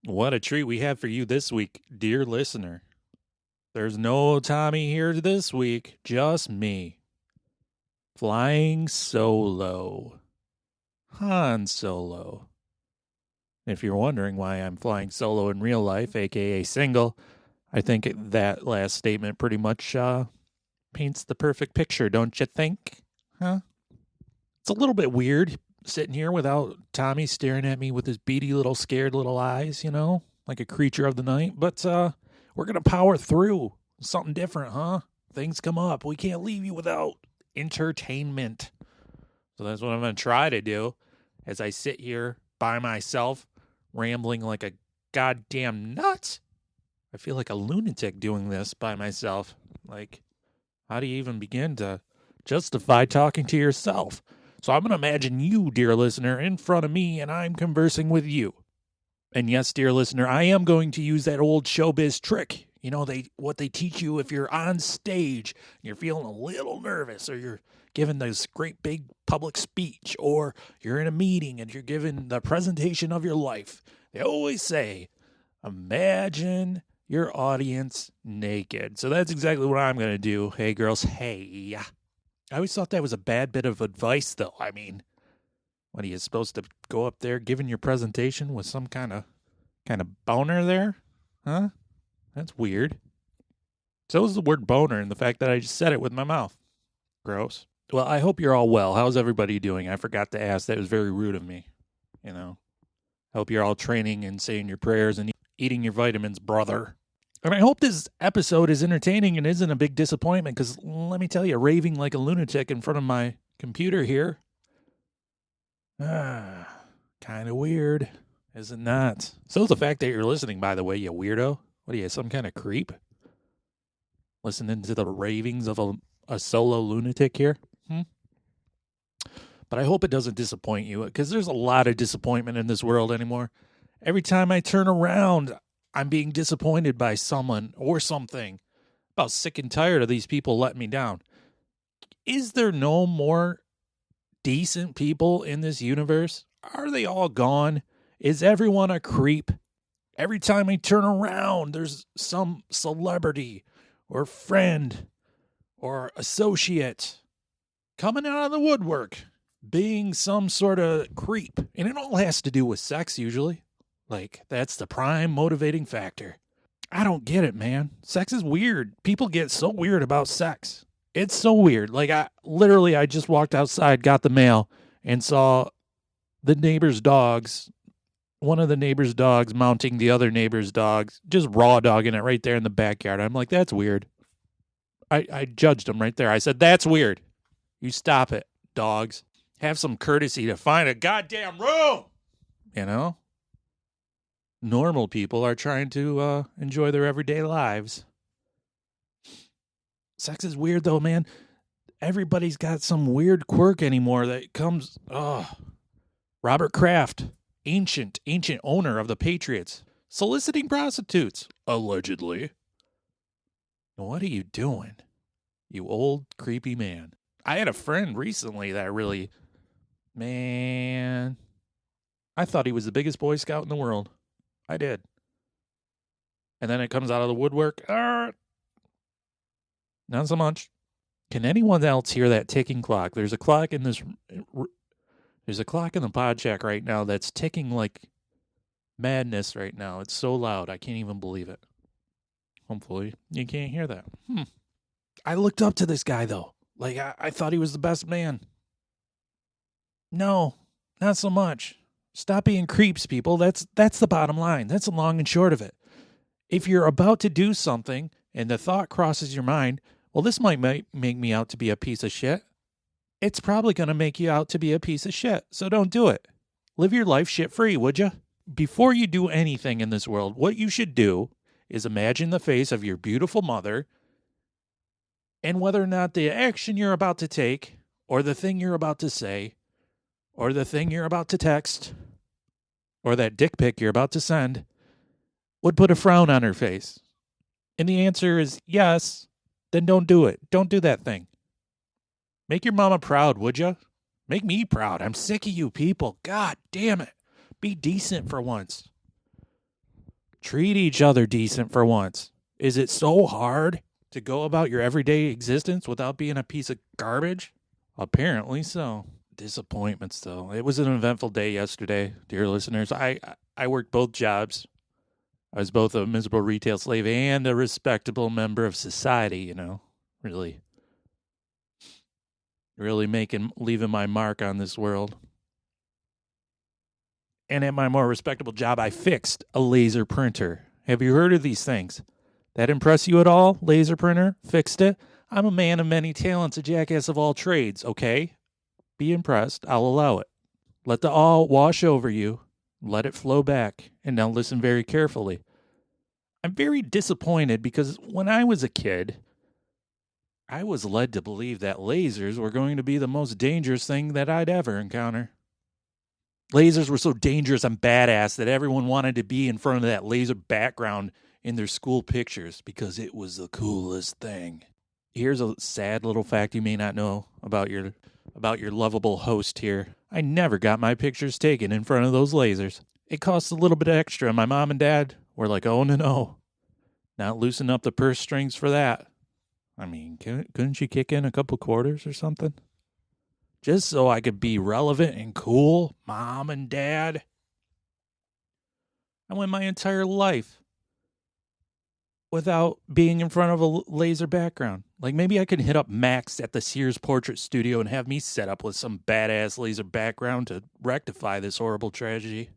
What a treat we have for you this week, dear listener. There's no Tommy here this week, just me. Flying solo. Han Solo. If you're wondering why I'm flying solo in real life, aka single, I think that last statement pretty much paints the perfect picture, don't you think? Huh? It's a little bit weird sitting here without Tommy staring at me with his beady little scared little eyes, like a creature of the night. But we're going to power through. Something different, huh? Things come up. We can't leave you without entertainment. So that's what I'm going to try to do as I sit here by myself, rambling like a goddamn nut. I feel like a lunatic doing this by myself. Like, how do you even begin to justify talking to yourself? So I'm going to imagine you, dear listener, in front of me, and I'm conversing with you. And yes, dear listener, I am going to use that old showbiz trick. You know, what they teach you if you're on stage and you're feeling a little nervous, or you're giving this great big public speech, or you're in a meeting and you're giving the presentation of your life. They always say, imagine your audience naked. So that's exactly what I'm going to do. Hey, girls, hey. I always thought that was a bad bit of advice, though. I mean, what are you supposed to go up there giving your presentation with some kind of boner there? Huh? That's weird. So is the word boner and the fact that I just said it with my mouth. Gross. Well, I hope you're all well. How's everybody doing? I forgot to ask. That was very rude of me. I hope you're all training and saying your prayers and eating your vitamins, brother. And I hope this episode is entertaining and isn't a big disappointment, because let me tell you, raving like a lunatic in front of my computer here, kind of weird, is it not? So the fact that you're listening, by the way, you weirdo. What are you, some kind of creep? Listening to the ravings of a solo lunatic here? But I hope it doesn't disappoint you, because there's a lot of disappointment in this world anymore. Every time I turn around, I'm being disappointed by someone or something. About sick and tired of these people letting me down. Is there no more decent people in this universe? Are they all gone? Is everyone a creep? Every time I turn around, there's some celebrity or friend or associate coming out of the woodwork, being some sort of creep. And it all has to do with sex, usually. Like, that's the prime motivating factor. I don't get it, man. Sex is weird. People get so weird about sex. It's so weird. Like, I just walked outside, got the mail, and saw the neighbor's dogs, one of the neighbor's dogs mounting the other neighbor's dogs, just raw dogging it right there in the backyard. I'm like, that's weird. I judged them right there. I said, that's weird. You stop it, dogs. Have some courtesy to find a goddamn room. Normal people are trying to enjoy their everyday lives. Sex is weird, though, man. Everybody's got some weird quirk anymore that comes... Robert Kraft, ancient owner of the Patriots, soliciting prostitutes, allegedly. What are you doing, you old creepy man? I had a friend recently that really... Man, I thought he was the biggest Boy Scout in the world. I did. And then it comes out of the woodwork. Not so much. Can anyone else hear that ticking clock? There's a clock in the pod shack right now that's ticking like madness right now. It's so loud. I can't even believe it. Hopefully you can't hear that. I looked up to this guy, though. Like, I thought he was the best man. No, not so much. Stop being creeps, people. That's the bottom line. That's the long and short of it. If you're about to do something and the thought crosses your mind, well, this might make me out to be a piece of shit. It's probably going to make you out to be a piece of shit. So don't do it. Live your life shit free, would you? Before you do anything in this world, what you should do is imagine the face of your beautiful mother, and whether or not the action you're about to take, or the thing you're about to say, or the thing you're about to text, or that dick pic you're about to send, would put a frown on her face. And the answer is yes, then don't do it. Don't do that thing. Make your mama proud, would you? Make me proud. I'm sick of you people. God damn it. Be decent for once. Treat each other decent for once. Is it so hard to go about your everyday existence without being a piece of garbage? Apparently so. Disappointments, though. It was an eventful day yesterday, dear listeners. I worked both jobs. I was both a miserable retail slave and a respectable member of society, you know. Really leaving my mark on this world. And at my more respectable job, I fixed a laser printer. Have you heard of these things? That impress you at all? Laser printer? Fixed it? I'm a man of many talents, a jackass of all trades, okay? Be impressed. I'll allow it. Let the all wash over you. Let it flow back. And now listen very carefully. I'm very disappointed because when I was a kid, I was led to believe that lasers were going to be the most dangerous thing that I'd ever encounter. Lasers were so dangerous and badass that everyone wanted to be in front of that laser background in their school pictures because it was the coolest thing. Here's a sad little fact you may not know about your lovable host here. I never got my pictures taken in front of those lasers. It cost a little bit extra. My mom and dad were like, oh, no. Not loosen up the purse strings for that. I mean, couldn't you kick in a couple quarters or something? Just so I could be relevant and cool, Mom and Dad. I went my entire life without being in front of a laser background. Like maybe I could hit up Max at the Sears Portrait Studio and have me set up with some badass laser background to rectify this horrible tragedy.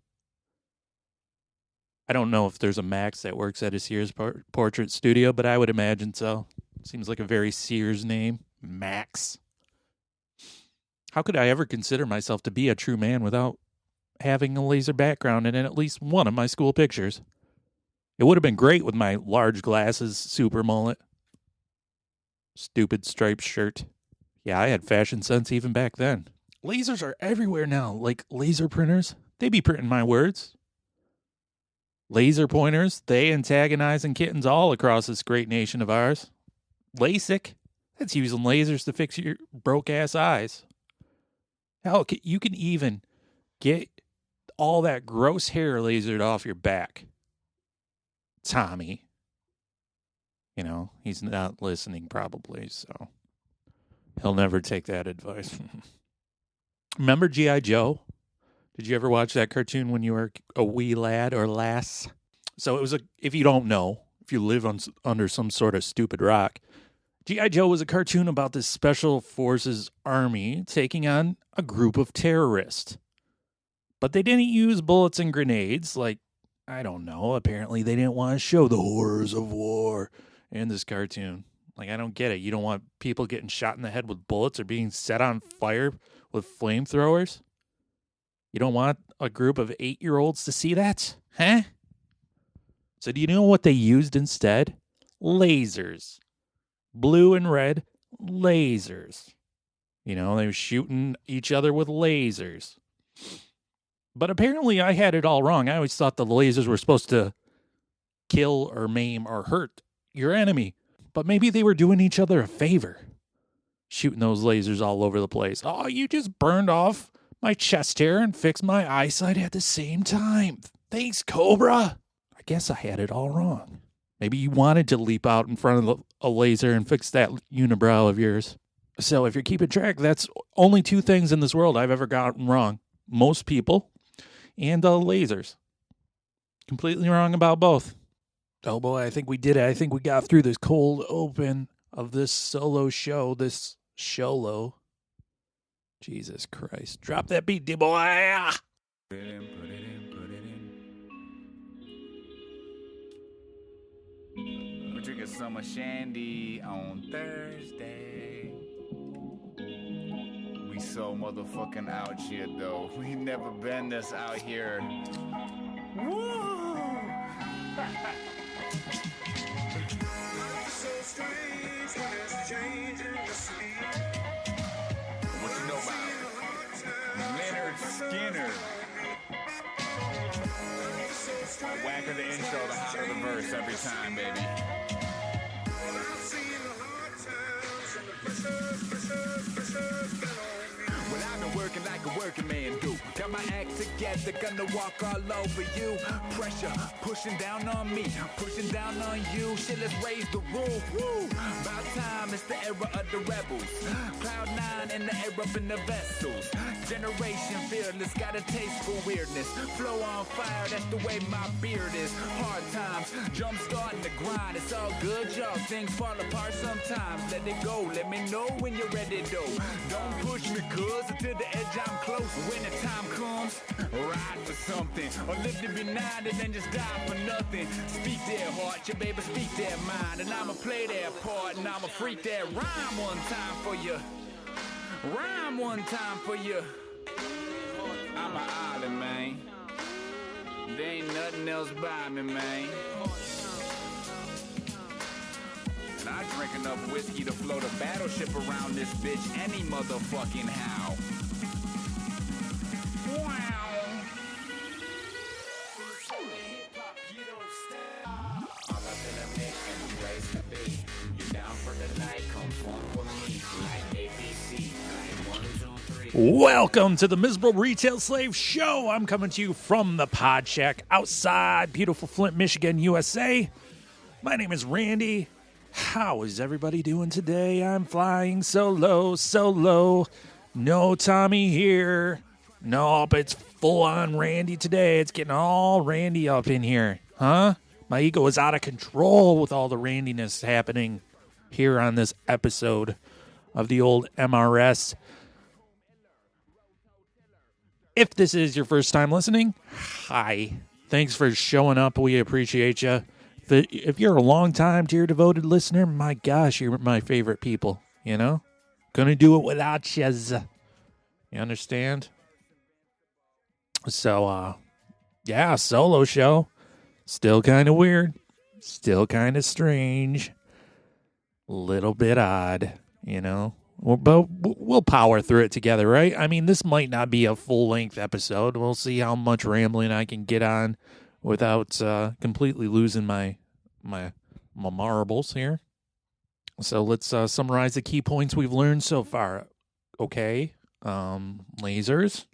I don't know if there's a Max that works at a Sears Portrait Studio, but I would imagine so. Seems like a very Sears name, Max. How could I ever consider myself to be a true man without having a laser background in at least one of my school pictures? It would have been great with my large glasses, super mullet, stupid striped shirt. Yeah, I had fashion sense even back then. Lasers are everywhere now, like laser printers. They be printing my words. Laser pointers, they antagonizing kittens all across this great nation of ours. LASIK, that's using lasers to fix your broke-ass eyes. Hell, you can even get all that gross hair lasered off your back. Tommy. You know, he's not listening probably, so he'll never take that advice. Remember G.I. Joe? Did you ever watch that cartoon when you were a wee lad or lass? So it was if you don't know, if you live under some sort of stupid rock, G.I. Joe was a cartoon about this special forces army taking on a group of terrorists. But they didn't use bullets and grenades. Like, I don't know. Apparently they didn't want to show the horrors of war in this cartoon. Like, I don't get it. You don't want people getting shot in the head with bullets or being set on fire with flamethrowers? You don't want a group of 8-year-olds to see that? Huh? So do you know what they used instead? Lasers. Blue and red lasers. You know, they were shooting each other with lasers. But apparently I had it all wrong. I always thought the lasers were supposed to kill or maim or hurt your enemy. But maybe they were doing each other a favor. Shooting those lasers all over the place. Oh, you just burned off my chest hair and fixed my eyesight at the same time. Thanks, Cobra. I guess I had it all wrong. Maybe you wanted to leap out in front of a laser and fix that unibrow of yours. So if you're keeping track, that's only 2 things in this world I've ever gotten wrong. Most people and lasers. Completely wrong about both. Oh boy, I think we did it. I think we got through this cold open of this solo show, this sholo. Jesus Christ. Drop that beat, D-boy. Put it in. We're drinking summer shandy on Thursday. We so motherfucking out here, though. We never been this out here. Woo! So strange when it's changing the speed. What you know about Leonard Skinner? The whacker the intro, the hotter the verse every time, baby. Well, I've been working like a working man do. Got my act together, gonna walk all over you. Pressure pushing down on me, pushing down on you. Shit, let's raise the roof. Woo! About time, it's the era of the rebels. Cloud 9 in the air up in the vessels. Generation fearless, got a taste for weirdness. Flow on fire, that's the way my beard is. Hard times, jump starting the grind. It's all good, y'all. Things fall apart sometimes. Let it go, let me know when you're ready, though. Don't push me, cuz until the edge I'm close. When the time comes, ride for something. Or live to be 90 and then just die for nothing. Speak their heart, your baby, speak their mind. And I'ma play their part, and I'ma freak that rhyme one time for you. Rhyme one time for you. I'm an island, man. There ain't nothing else by me, man. And I drink enough whiskey to float a battleship around this bitch any motherfucking how. Wow. All up in a mission, place to be. You down for the night, come form with me. Like ABC, like 1, 2, 3. Welcome to the Miserable Retail Slave Show. I'm coming to you from the Pod Shack outside beautiful Flint, Michigan, USA. My name is Randy. How is everybody doing today? I'm flying solo. No Tommy here. Nope, it's full-on Randy today. It's getting all Randy up in here. Huh? My ego is out of control with all the Randiness happening here on this episode of the old MRS. If this is your first time listening, hi. Thanks for showing up. We appreciate you. If you're a long-time, dear devoted listener, my gosh, you're my favorite people, you know? Gonna do it without yous. You understand? So, yeah, solo show. Still kind of weird. Still kind of strange. Little bit odd, you know? But we'll power through it together, right? I mean, this might not be a full-length episode. We'll see how much rambling I can get on without completely losing my marbles here. So let's summarize the key points we've learned so far. Okay, lasers,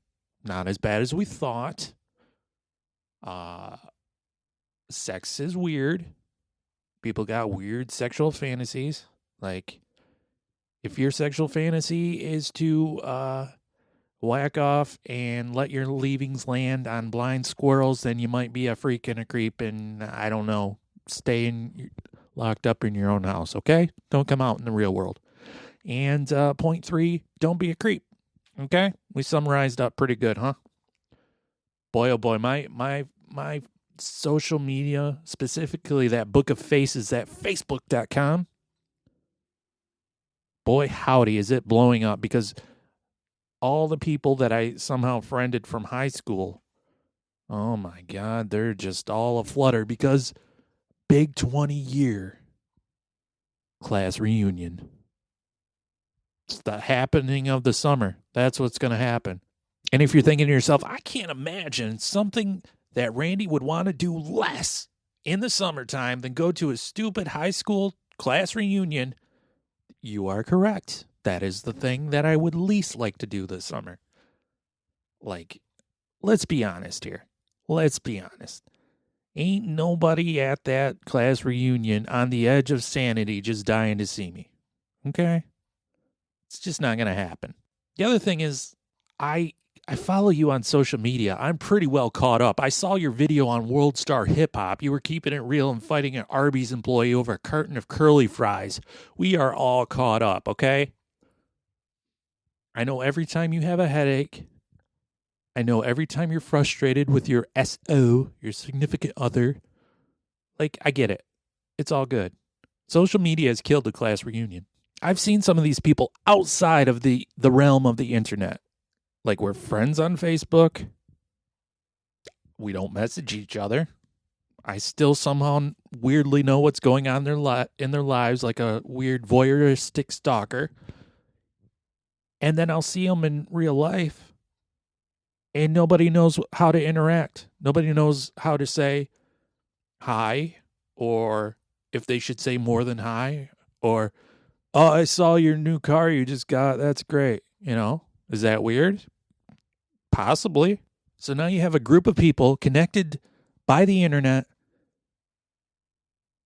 not as bad as we thought. Sex is weird. People got weird sexual fantasies. Like, if your sexual fantasy is to whack off and let your leavings land on blind squirrels, then you might be a freak and a creep and, I don't know, locked up in your own house, okay? Don't come out in the real world. And point 3, don't be a creep, okay? We summarized up pretty good, huh? Boy, oh boy, my social media, specifically that book of faces, that Facebook.com, boy, howdy, is it blowing up, because all the people that I somehow friended from high school, oh my God, they're just all aflutter because big 20-year class reunion. It's the happening of the summer. That's what's going to happen. And if you're thinking to yourself, I can't imagine something that Randy would want to do less in the summertime than go to a stupid high school class reunion, you are correct. That is the thing that I would least like to do this summer. Like, let's be honest here. Let's be honest. Ain't nobody at that class reunion on the edge of sanity just dying to see me. Okay? It's just not going to happen. The other thing is, I follow you on social media. I'm pretty well caught up. I saw your video on World Star Hip Hop. You were keeping it real and fighting an Arby's employee over a carton of curly fries. We are all caught up, okay? I know every time you have a headache. I know every time you're frustrated with your SO, your significant other. Like, I get it. It's all good. Social media has killed the class reunion. I've seen some of these people outside of the realm of the internet. Like, we're friends on Facebook. We don't message each other. I still somehow weirdly know what's going on in their lives, like a weird voyeuristic stalker. And then I'll see them in real life, and nobody knows how to interact. Nobody knows how to say hi, or if they should say more than hi, or, oh, I saw your new car you just got. That's great. You know, is that weird? Possibly. So now you have a group of people connected by the internet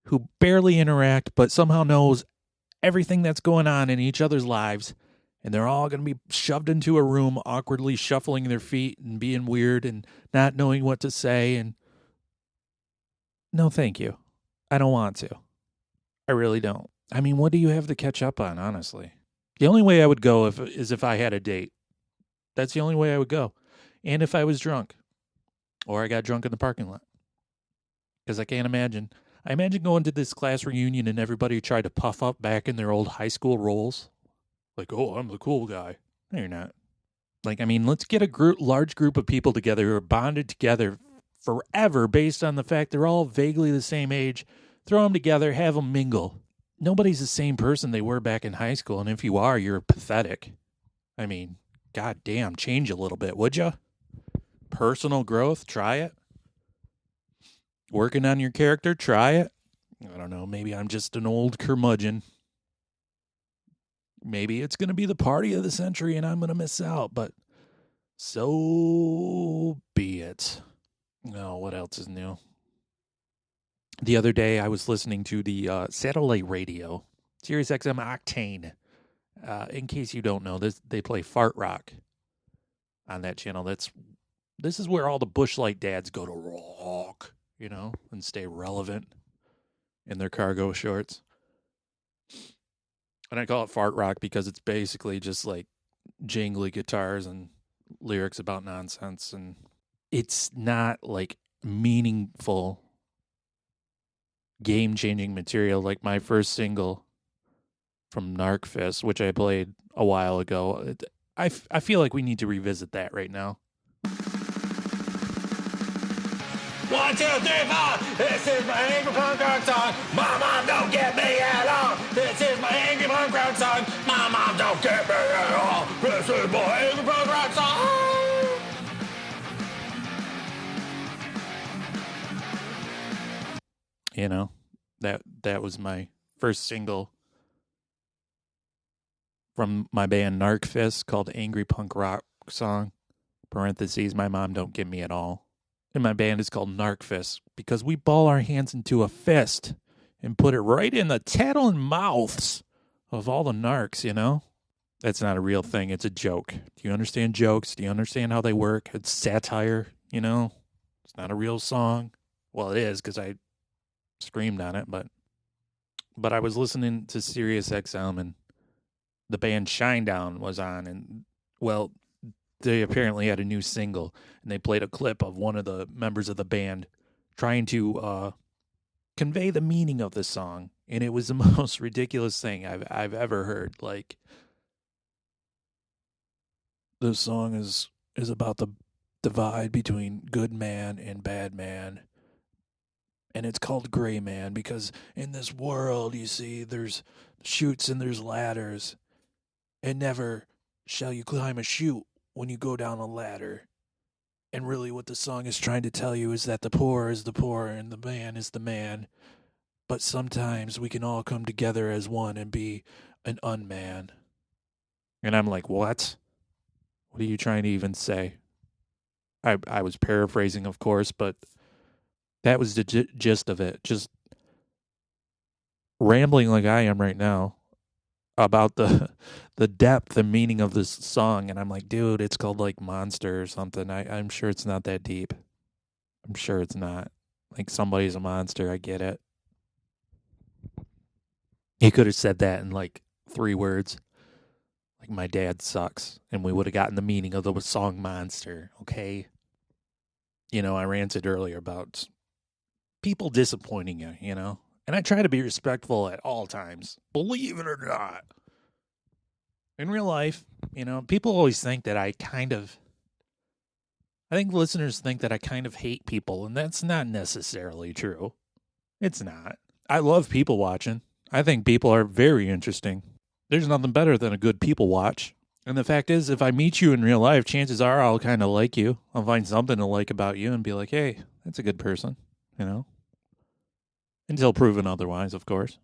who barely interact but somehow knows everything that's going on in each other's lives, and they're all going to be shoved into a room awkwardly shuffling their feet and being weird and not knowing what to say. And no, thank you. I don't want to. I really don't. I mean, what do you have to catch up on, honestly? The only way I would go is if I had a date. That's the only way I would go. And if I was drunk. Or I got drunk in the parking lot. Because I can't imagine. I imagine going to this class reunion and everybody tried to puff up back in their old high school roles. Like, oh, I'm the cool guy. No, you're not. Like, I mean, let's get a large group of people together who are bonded together forever based on the fact they're all vaguely the same age. Throw them together, have them mingle. Nobody's the same person they were back in high school, and if you are, you're pathetic. I mean, goddamn, change a little bit, would you? Personal growth, try it. Working on your character, try it. I don't know, maybe I'm just an old curmudgeon. Maybe it's going to be the party of the century and I'm going to miss out, but so be it. Oh, what else is new? The other day, I was listening to the satellite radio, Sirius XM Octane. In case you don't know, they play fart rock on that channel. This is where all the Bushlight dads go to rock, and stay relevant in their cargo shorts. And I call it fart rock because it's basically just like jingly guitars and lyrics about nonsense, and it's not like meaningful game-changing material like my first single from Narcfist, which I played a while ago. I feel like we need to revisit that right now. 1, 2, 3, 4. This is my angry punk rock song. My mom don't get me at all. This is my angry punk rock song. My mom don't get me at all. This is my angry punk rock song. That was my first single from my band Narcfist called Angry Punk Rock Song, parentheses, my mom don't give me at all. And my band is called Narcfist because we ball our hands into a fist and put it right in the tattling mouths of all the narcs, That's not a real thing. It's a joke. Do you understand jokes? Do you understand how they work? It's satire, It's not a real song. Well, it is because I screamed on it, but I was listening to Sirius XM and the band Shinedown was on, and well, they apparently had a new single, and they played a clip of one of the members of the band trying to convey the meaning of the song, and it was the most ridiculous thing I've ever heard. Like, the song is about the divide between good man and bad man. And it's called Gray Man because in this world, you see, there's chutes and there's ladders. And never shall you climb a chute when you go down a ladder. And really what the song is trying to tell you is that the poor is the poor and the man is the man. But sometimes we can all come together as one and be an unman. And I'm like, what? What are you trying to even say? I was paraphrasing, of course, but that was the gist of it. Just rambling like I am right now about the depth and meaning of this song. And I'm like, dude, it's called like Monster or something. I'm sure it's not that deep. I'm sure it's not. Like, somebody's a monster. I get it. He could have said that in like 3 words. Like, my dad sucks. And we would have gotten the meaning of the song Monster. Okay. I ranted earlier about people disappointing you, And I try to be respectful at all times, believe it or not. In real life, people always think that I think listeners think that I kind of hate people, and that's not necessarily true. It's not. I love people watching. I think people are very interesting. There's nothing better than a good people watch. And the fact is, if I meet you in real life, chances are I'll kind of like you. I'll find something to like about you and be like, hey, that's a good person, Until proven otherwise, of course.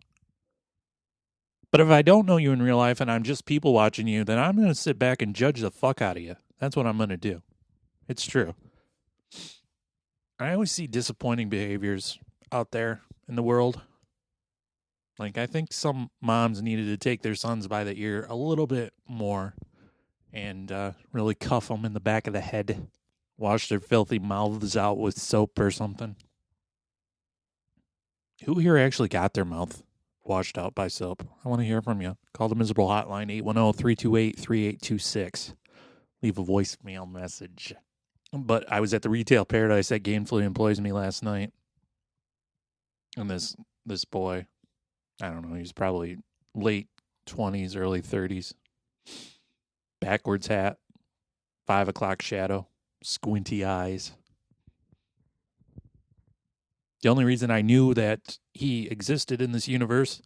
But if I don't know you in real life and I'm just people watching you, then I'm going to sit back and judge the fuck out of you. That's what I'm going to do. It's true. I always see disappointing behaviors out there in the world. Like, I think some moms needed to take their sons by the ear a little bit more and really cuff them in the back of the head. Wash their filthy mouths out with soap or something. Who here actually got their mouth washed out by soap? I want to hear from you. Call the Miserable Hotline, 810-328-3826. Leave a voicemail message. But I was at the retail paradise that gainfully employs me last night. And this boy, I don't know, he was probably late 20s, early 30s. Backwards hat, 5 o'clock shadow, squinty eyes. The only reason I knew that he existed in this universe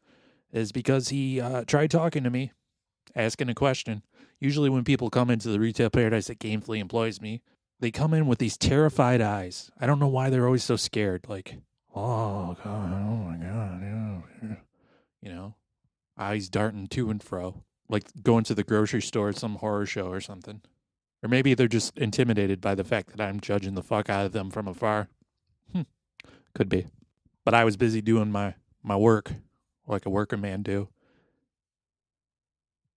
is because he tried talking to me, asking a question. Usually when people come into the retail paradise that gainfully employs me, they come in with these terrified eyes. I don't know why they're always so scared. Like, oh, God, oh, my God. Yeah. You know, eyes darting to and fro. Like going to the grocery store, some horror show or something. Or maybe they're just intimidated by the fact that I'm judging the fuck out of them from afar. Could be. But I was busy doing my work, like a working man do.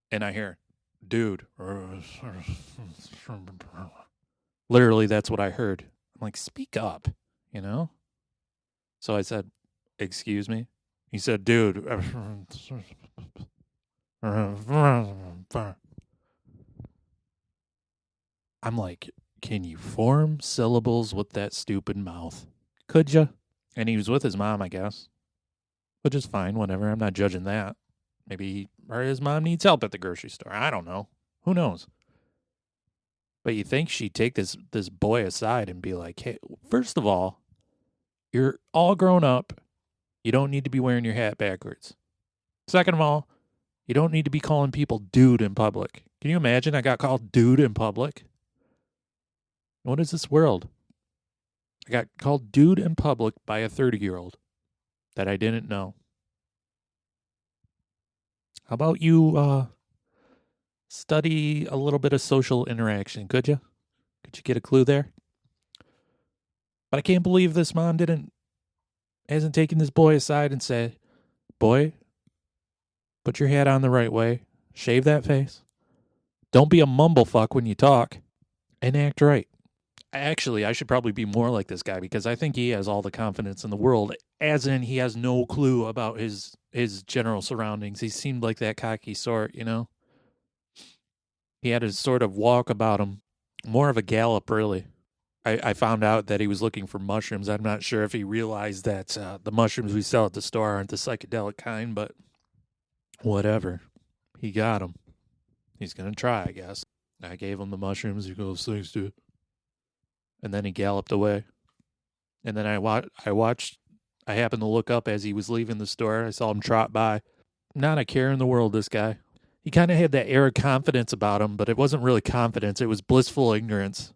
And I hear, dude. Literally, that's what I heard. I'm like, speak up, you know? So I said, excuse me? He said, dude. I'm like, can you form syllables with that stupid mouth? Could ya? And he was with his mom, I guess. Which is fine, whatever. I'm not judging that. Maybe or his mom needs help at the grocery store. I don't know. Who knows? But you think she'd take this boy aside and be like, hey, first of all, you're all grown up. You don't need to be wearing your hat backwards. Second of all, you don't need to be calling people dude in public. Can you imagine I got called dude in public? What is this world? I got called dude in public by a 30-year-old that I didn't know. How about you study a little bit of social interaction, could you? Could you get a clue there? But I can't believe this mom hasn't taken this boy aside and said, boy, put your hat on the right way, shave that face, don't be a mumblefuck when you talk, and act right. Actually, I should probably be more like this guy because I think he has all the confidence in the world, as in he has no clue about his general surroundings. He seemed like that cocky sort, you know? He had a sort of walk about him, more of a gallop, really. I found out that he was looking for mushrooms. I'm not sure if he realized that the mushrooms we sell at the store aren't the psychedelic kind, but whatever. He got them. He's going to try, I guess. I gave him the mushrooms. He goes, thanks, dude. And then he galloped away. And then I watched. I happened to look up as he was leaving the store. I saw him trot by. Not a care in the world, this guy. He kind of had that air of confidence about him, but it wasn't really confidence. It was blissful ignorance.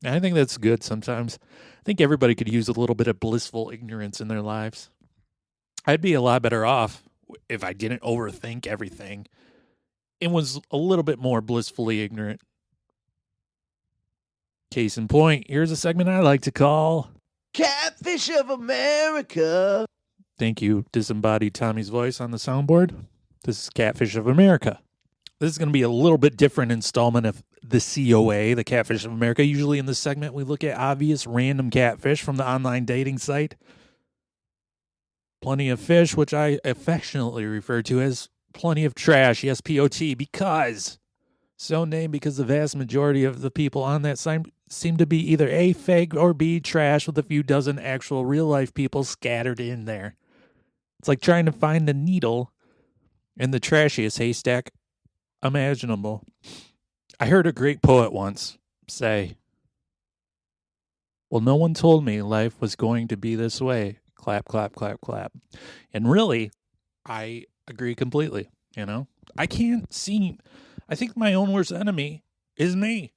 And I think that's good sometimes. I think everybody could use a little bit of blissful ignorance in their lives. I'd be a lot better off if I didn't overthink everything and was a little bit more blissfully ignorant. Case in point, here's a segment I like to call Catfish of America. Thank you, disembodied Tommy's voice on the soundboard. This is Catfish of America. This is going to be a little bit different installment of the COA, the Catfish of America. Usually in this segment, we look at obvious random catfish from the online dating site. Plenty of fish, which I affectionately refer to as plenty of trash, yes, P-O-T, because so named because the vast majority of the people on that site seem to be either A, fake, or B, trash with a few dozen actual real-life people scattered in there. It's like trying to find the needle in the trashiest haystack imaginable. I heard a great poet once say, well, no one told me life was going to be this way. Clap, clap, clap, clap. And really, I agree completely, you know? I think my own worst enemy is me.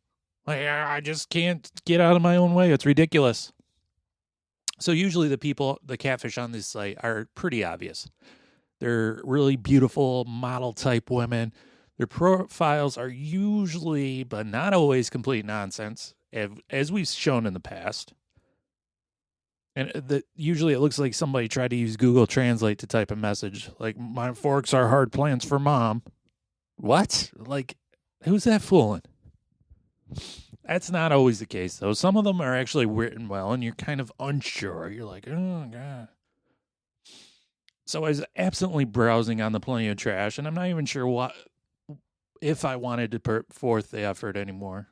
Like, I just can't get out of my own way. It's ridiculous. So usually the catfish on this site are pretty obvious. They're really beautiful model type women. Their profiles are usually, but not always, complete nonsense. as we've shown in the past. And usually it looks like somebody tried to use Google Translate to type a message. Like, my forks are hard plans for mom. What? Like, who's that fooling? That's not always the case, though. Some of them are actually written well, and you're kind of unsure. You're like, oh, God. So I was absently browsing on the Plenty of Trash, and I'm not even sure if I wanted to put forth the effort anymore.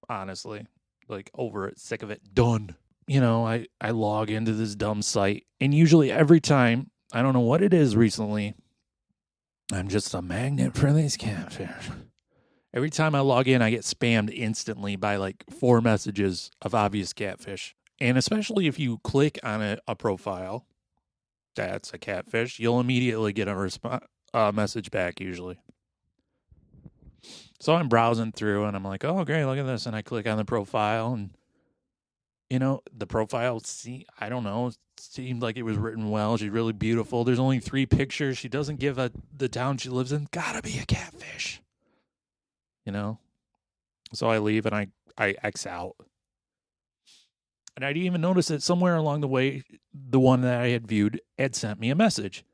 Honestly. Like, over it, sick of it, done. You know, I log into this dumb site, and usually every time, I don't know what it is recently, I'm just a magnet for these catfish. Every time I log in, I get spammed instantly by like 4 messages of obvious catfish. And especially if you click on a profile that's a catfish, you'll immediately get a message back usually. So I'm browsing through, and I'm like, oh, great, look at this. And I click on the profile, and you know, the profile, I don't know, seemed like it was written well. She's really beautiful. There's only 3 pictures. She doesn't give the town she lives in. Gotta be a catfish. You know? So I leave, and I X out. And I didn't even notice that somewhere along the way, the one that I had viewed had sent me a message.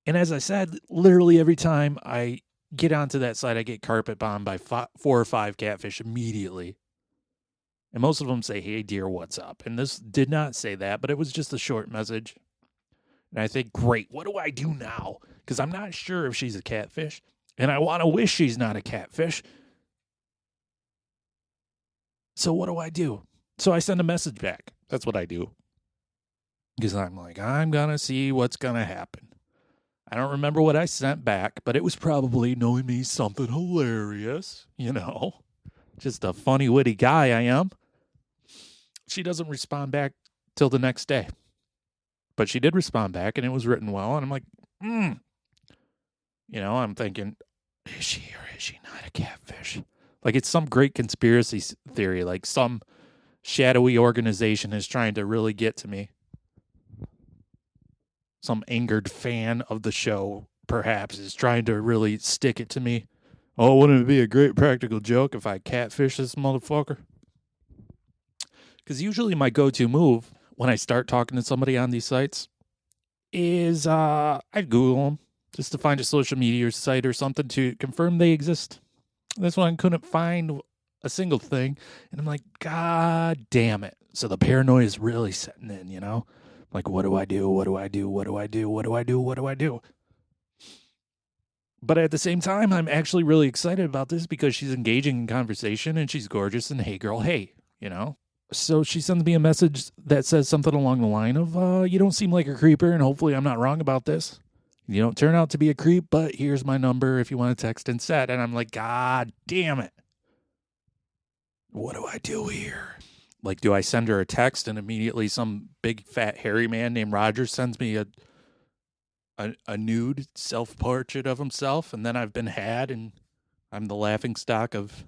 And as I said, literally every time I get onto that site, I get carpet bombed by 4 or 5 catfish immediately. And most of them say, hey, dear, what's up? And this did not say that, but it was just a short message. And I think, great, what do I do now? Because I'm not sure if she's a catfish. And I want to wish she's not a catfish. So what do I do? So I send a message back. That's what I do. Because I'm like, I'm going to see what's going to happen. I don't remember what I sent back, but it was probably, knowing me, something hilarious. You know, just a funny, witty guy I am. She doesn't respond back till the next day. But she did respond back, and it was written well. And I'm like, You know, I'm thinking, is she or is she not a catfish? Like, it's some great conspiracy theory. Like, some shadowy organization is trying to really get to me. Some angered fan of the show, perhaps, is trying to really stick it to me. Oh, wouldn't it be a great practical joke if I catfish this motherfucker? Because usually my go-to move when I start talking to somebody on these sites is I Google them just to find a social media site or something to confirm they exist. This one I couldn't find a single thing. And I'm like, God damn it. So the paranoia is really setting in, you know? Like, what do I do? What do I do? What do I do? What do I do? What do I do? But at the same time, I'm actually really excited about this because she's engaging in conversation and she's gorgeous and hey, girl, hey, you know? So she sends me a message that says something along the line of, you don't seem like a creeper, and hopefully I'm not wrong about this. You don't turn out to be a creep, but here's my number if you want to text instead. And I'm like, God damn it. What do I do here? Like, do I send her a text and immediately some big fat hairy man named Roger sends me a nude self-portrait of himself, and then I've been had and I'm the laughing stock of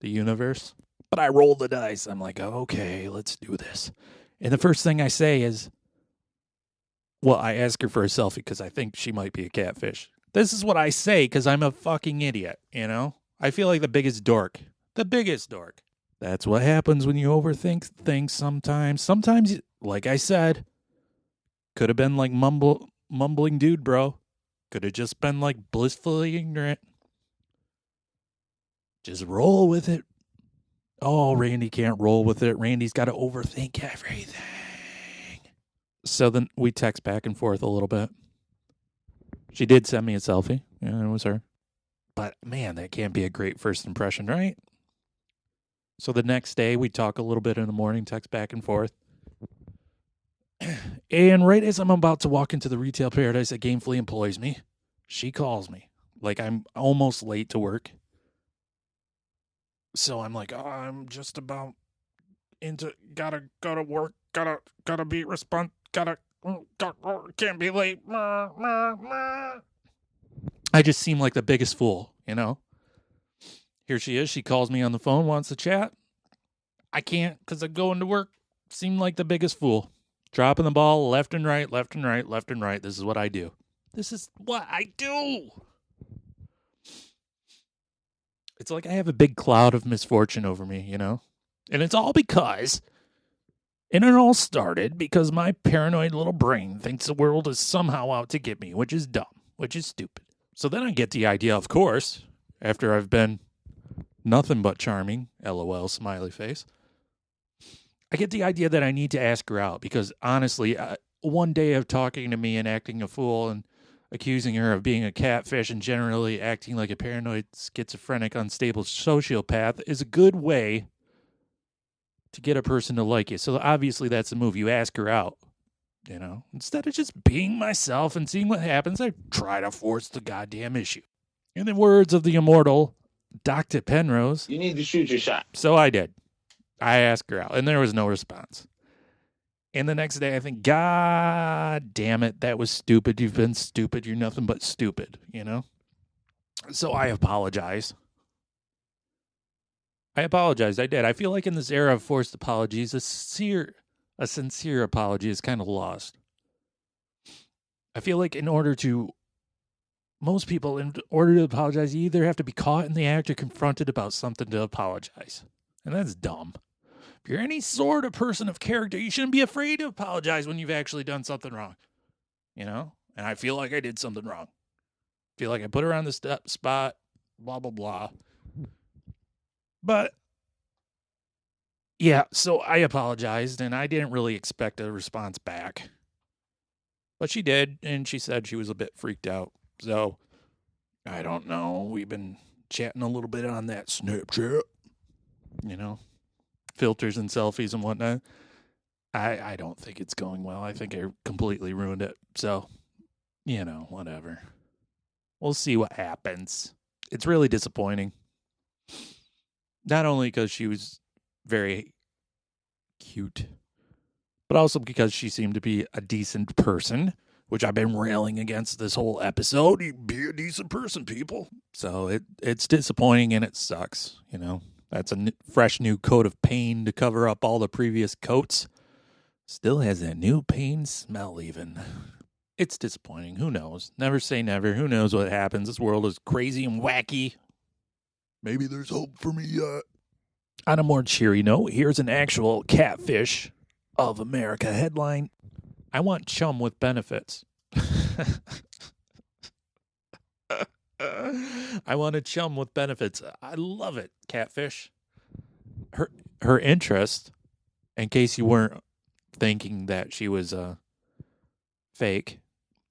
the universe? But I roll the dice. I'm like, okay, let's do this. And the first thing I say is, well, I ask her for a selfie because I think she might be a catfish. This is what I say because I'm a fucking idiot, you know? I feel like the biggest dork. The biggest dork. That's what happens when you overthink things sometimes. Sometimes, like I said, could have been like mumbling dude, bro. Could have just been like blissfully ignorant. Just roll with it. Oh, Randy can't roll with it. Randy's got to overthink everything. So then we text back and forth a little bit. She did send me a selfie. Yeah, it was her. But, man, that can't be a great first impression, right? So the next day, we talk a little bit in the morning, text back and forth. And right as I'm about to walk into the retail paradise that gainfully employs me, she calls me. Like, I'm almost late to work. So I'm like, oh, I'm just about gotta go to work, gotta be can't be late. I just seem like the biggest fool, you know? Here she is. She calls me on the phone, wants to chat. I can't because I'm going to work. Seem like the biggest fool. Dropping the ball left and right, left and right, left and right. This is what I do. This is what I do. It's like I have a big cloud of misfortune over me, you know? And it's all because, and it all started because my paranoid little brain thinks the world is somehow out to get me, which is dumb, which is stupid. So then I get the idea, of course, after I've been nothing but charming, LOL, smiley face. I get the idea that I need to ask her out because honestly, one day of talking to me and acting a fool and accusing her of being a catfish and generally acting like a paranoid, schizophrenic, unstable sociopath is a good way to get a person to like you. So obviously that's the move. You ask her out, you know. Instead of just being myself and seeing what happens, I try to force the goddamn issue. In the words of the immortal Dr. Penrose, you need to shoot your shot. So I did. I asked her out, and there was no response. And the next day, I think, God damn it, that was stupid. You've been stupid. You're nothing but stupid, you know? So I apologize. I did. I feel like in this era of forced apologies, a sincere apology is kind of lost. I feel like most people, in order to apologize, you either have to be caught in the act or confronted about something to apologize. And that's dumb. If you're any sort of person of character, you shouldn't be afraid to apologize when you've actually done something wrong. You know? And I feel like I did something wrong. I feel like I put her on the spot, blah, blah, blah. But, yeah, so I apologized, and I didn't really expect a response back. But she did, and she said she was a bit freaked out. So, I don't know. We've been chatting a little bit on that Snapchat. You know? Filters and selfies and whatnot. I don't think it's going well. I think I completely ruined it. So, you know, whatever. We'll see what happens. It's really disappointing. Not only because she was very cute, but also because she seemed to be a decent person, which I've been railing against this whole episode. You be a decent person, people. So it's disappointing and it sucks, you know. That's a fresh new coat of paint to cover up all the previous coats. Still has that new paint smell even. It's disappointing. Who knows? Never say never. Who knows what happens? This world is crazy and wacky. Maybe there's hope for me yet. On a more cheery note, here's an actual catfish of America headline. I want chum with benefits. I want a chum with benefits. I love it, catfish. Her interest, in case you weren't thinking that she was fake,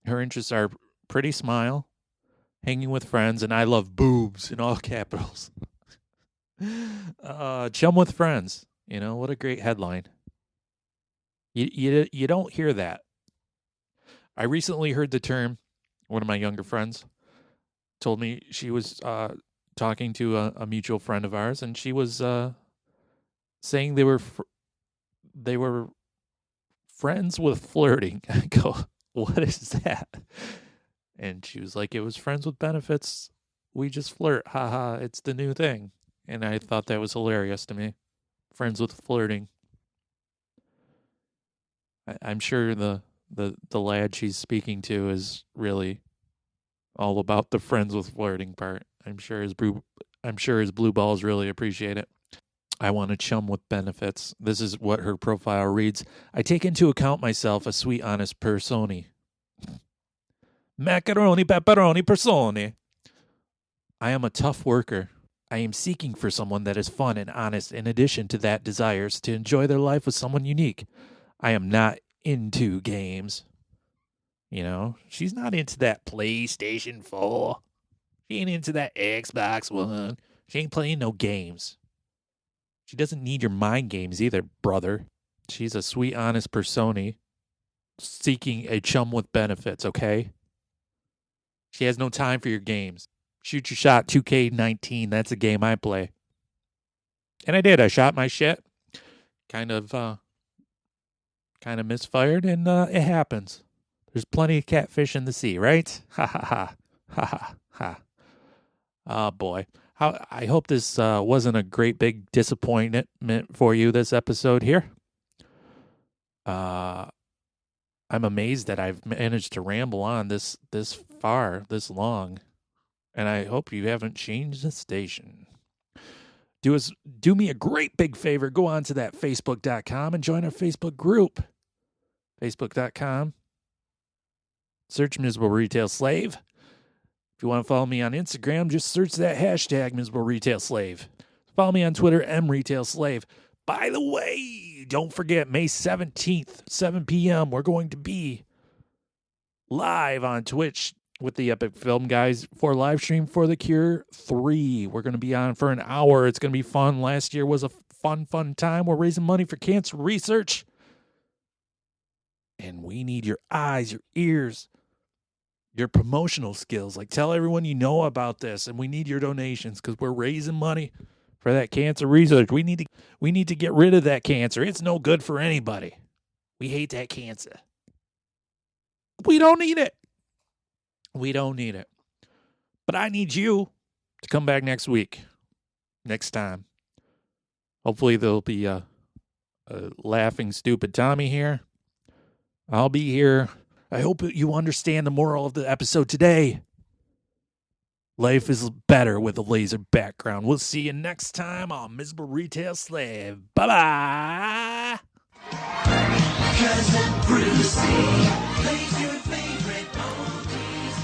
her interests are pretty smile, hanging with friends, and I love boobs in all capitals. Chum with friends. You know, what a great headline. You don't hear that. I recently heard the term, one of my younger friends told me she was talking to a mutual friend of ours, and she was saying they were friends with flirting. I go, what is that? And she was like, it was friends with benefits. We just flirt. Haha, it's the new thing. And I thought that was hilarious to me. Friends with flirting. I'm sure the lad she's speaking to is really all about the friends with flirting part. I'm sure his blue balls really appreciate it. I want to chum with benefits. This is what her profile reads. I take into account myself a sweet, honest personi. Macaroni, pepperoni, personi. I am a tough worker. I am seeking for someone that is fun and honest in addition to that desires to enjoy their life with someone unique. I am not into games. You know, she's not into that PlayStation 4. She ain't into that Xbox One. She ain't playing no games. She doesn't need your mind games either, brother. She's a sweet, honest persona seeking a chum with benefits, okay? She has no time for your games. Shoot your shot 2K19. That's a game I play. And I did. I shot my shit. Kind of misfired, and it happens. There's plenty of catfish in the sea, right? Ha ha ha. Ha ha ha. Oh boy. I hope this wasn't a great big disappointment for you this episode here. I'm amazed that I've managed to ramble on this far, this long. And I hope you haven't changed the station. do me a great big favor. Go on to that Facebook.com and join our Facebook group. Facebook.com. Search Miserable Retail Slave. If you want to follow me on Instagram, just search that hashtag Miserable Retail Slave. Follow me on Twitter, mRetailSlave. By the way, don't forget, May 17th, 7 p.m., we're going to be live on Twitch with the Epic Film Guys for live stream for The Cure 3. We're going to be on for an hour. It's going to be fun. Last year was a fun time. We're raising money for cancer research. And we need your eyes, your ears, your promotional skills. Like, tell everyone you know about this, and we need your donations because we're raising money for that cancer research. We need to get rid of that cancer. It's no good for anybody. We hate that cancer. We don't need it. We don't need it. But I need you to come back next week. Next time. Hopefully there'll be a laughing, stupid Tommy here. I'll be here. I hope you understand the moral of the episode today. Life is better with a laser background. We'll see you next time on Miserable Retail Slave. Bye-bye. Cousin Brucey plays your favorite oldies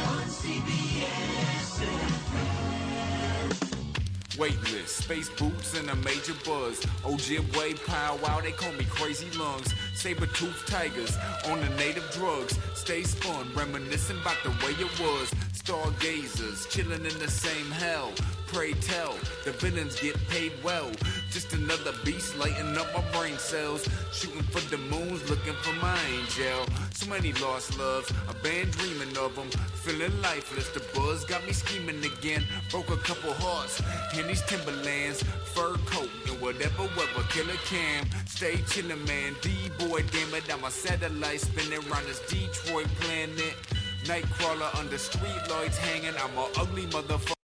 on CBS and Weightless, space boots and a major buzz. Ojibwe pow wow, they call me crazy lungs. Saber-toothed tigers on the native drugs. Stay spun, reminiscing about the way it was. Stargazers, chilling in the same hell. Pray tell, the villains get paid well. Just another beast lighting up my brain cells. Shooting for the moons, looking for my angel. So many lost loves, a band dreaming of them. Feeling lifeless, the buzz got me scheming again. Broke a couple hearts in these timberlands. Fur coat and whatever weather, killer cam. Stay chillin', man, D-boy, damn it. I'm a satellite spinning around this Detroit planet. Nightcrawler under street lights hanging. I'm a ugly motherfucker.